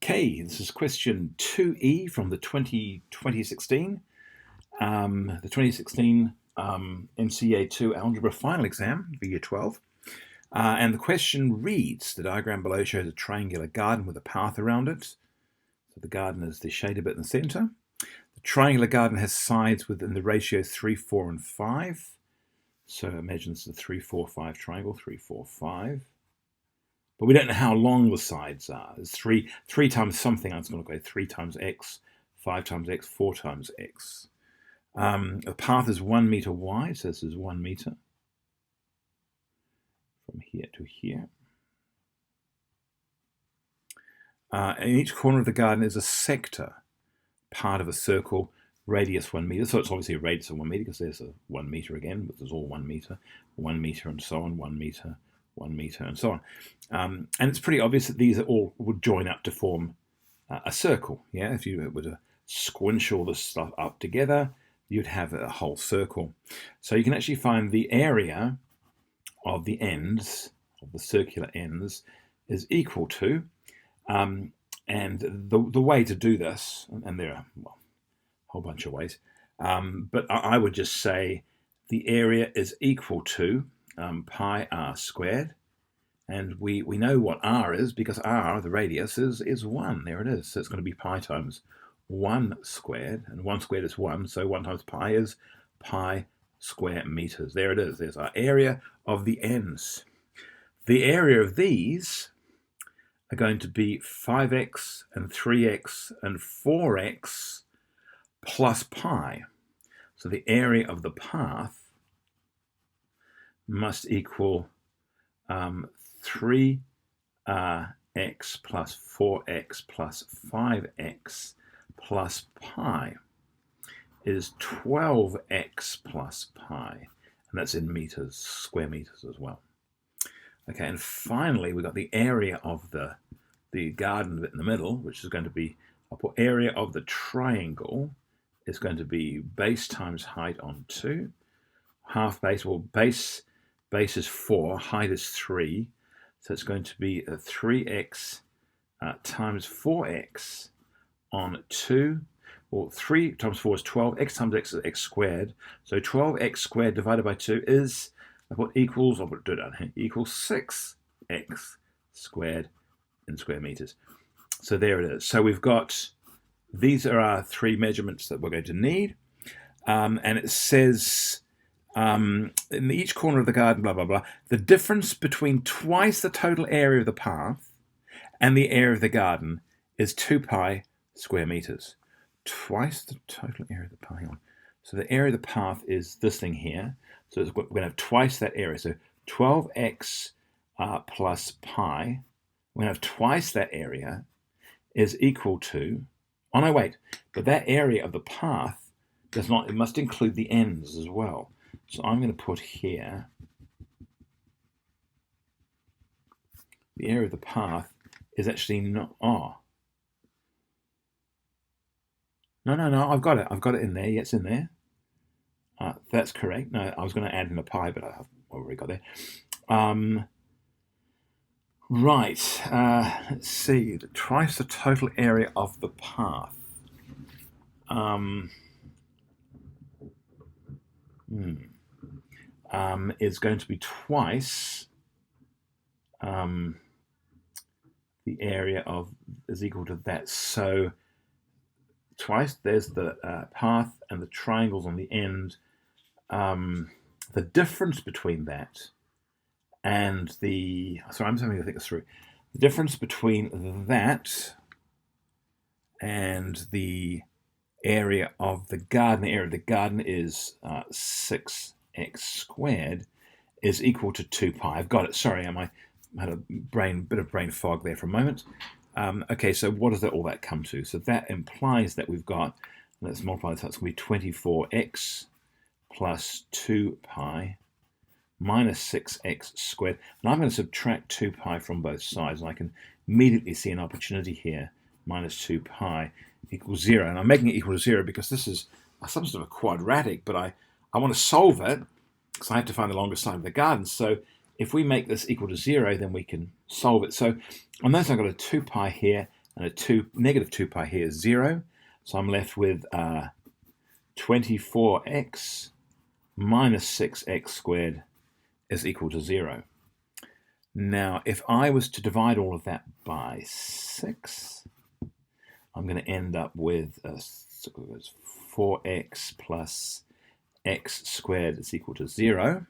Okay, this is question 2e from the 2016 NCEA 2 Algebra final exam for Year 12. And the question reads, the diagram below shows a triangular garden with a path around it. So the garden is the shaded bit in the center. The triangular garden has sides within the ratio 3, 4, and 5. So imagine this is a 3, 4, 5 triangle, 3, 4, 5. But we don't know how long the sides are. It's 3 times something. I'm going to go 3 times x, 5 times x, 4 times x. The path is 1 meter wide, so this is 1 meter from here to here. In each corner of the garden is a sector, part of a circle, radius 1 meter. So it's obviously a radius of 1 meter because there's a 1 meter again, but there's all 1 meter, and so on, 1 meter, 1 meter, and so on. And it's pretty obvious that these all would join up to form a circle. Yeah, if you were to squinch all this stuff up together, you'd have a whole circle. So you can actually find the area of the ends, of the circular ends, is equal to, and the way to do this, and there are a whole bunch of ways, but I would just say the area is equal to pi r squared, and we know what r is because r, the radius, is 1. There it is. So it's going to be pi times 1 squared, and 1 squared is 1, so 1 times pi is pi square meters. There it is. There's our area of the ends. The area of these are going to be 5x and 3x and 4x plus pi. So the area of the path must equal 3x plus 4x plus 5x plus pi is 12x plus pi, and that's in meters, square meters as well. Okay, and finally we've got the area of the garden bit in the middle, which is going to be, I'll put area of the triangle is going to be base times height on 2, half base, well base is 4, height is 3, so it's going to be 3x times 4x on 2, well 3 times 4 is 12, x times x is x squared, so 12x squared divided by 2 is, I'll do it down here, equals 6x squared in square meters. So there it is. So we've got, these are our 3 measurements that we're going to need, and it says in each corner of the garden, blah, blah, blah, the difference between twice the total area of the path and the area of the garden is 2 pi square meters. Twice the total area of the path. Hang on. So the area of the path is this thing here. So we're going to have twice that area. So 12x plus pi, we're going to have twice that area, is equal to, oh no, wait, but that area of the path does not, it must include the ends as well. So I'm going to put here, the area of the path is actually not, oh. No, I've got it in there. Yeah, it's in there. That's correct. No, I was going to add in a pi, but I've already got there. Right. Let's see. Twice the total area of the path. Is going to be twice the area of, is equal to that. So twice, there's the path and the triangles on the end. The difference between that and the, sorry, I'm just having to think this through. The difference between that and the area of the garden, is 6x squared is equal to 2 pi. I've got it. Sorry, I had a bit of brain fog there for a moment. Okay, so what does all that come to? So that implies that we've got, let's multiply this, that's going to be 24x plus 2 pi minus 6x squared. And I'm going to subtract 2 pi from both sides, and I can immediately see an opportunity here. Minus 2 pi equals 0. And I'm making it equal to 0 because this is some sort of a quadratic, but I want to solve it because I have to find the longest side of the garden. So if we make this equal to 0, then we can solve it. So on this, I've got a 2 pi here and negative 2 pi here is 0. So I'm left with 24x minus 6x squared is equal to 0. Now, if I was to divide all of that by 6, I'm going to end up with 4x plus x squared is equal to 0.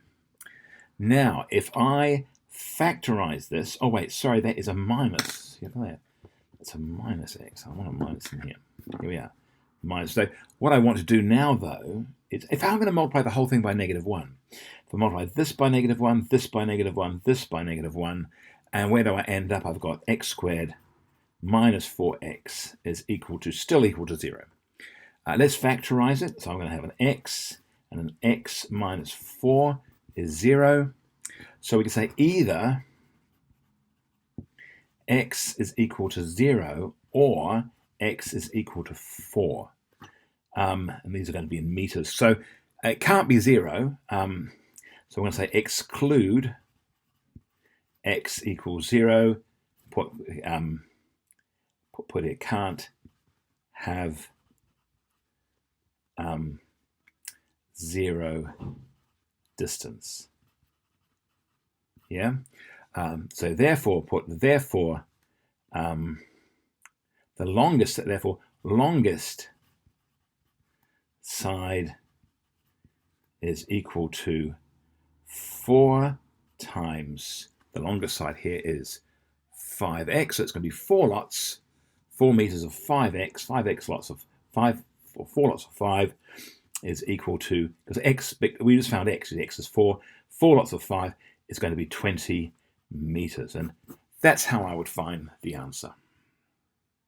Now, if I factorize this, oh wait, sorry, that is a minus. It's a minus x. I want a minus in here. Here we are. Minus. So what I want to do now, though, is if I'm going to multiply the whole thing by negative 1, if I multiply this by negative 1, this by negative 1, this by negative 1, and where do I end up? I've got x squared minus 4x is still equal to 0. Let's factorize it. So I'm going to have an x, and an x minus 4 is 0. So we can say either x is equal to 0 or x is equal to 4. And these are going to be in meters. So it can't be 0. So I'm going to say exclude x equals 0. Put it can't have 0 distance. Yeah. So therefore, the longest side is equal to 4 times, the longest side here is 5x, so it's going to be 4 lots, 4 meters of 5x, 5x lots of 5, or 4 lots of 5 is equal to, because x, we just found x is 4, 4 lots of 5 is going to be 20 meters, and that's how I would find the answer.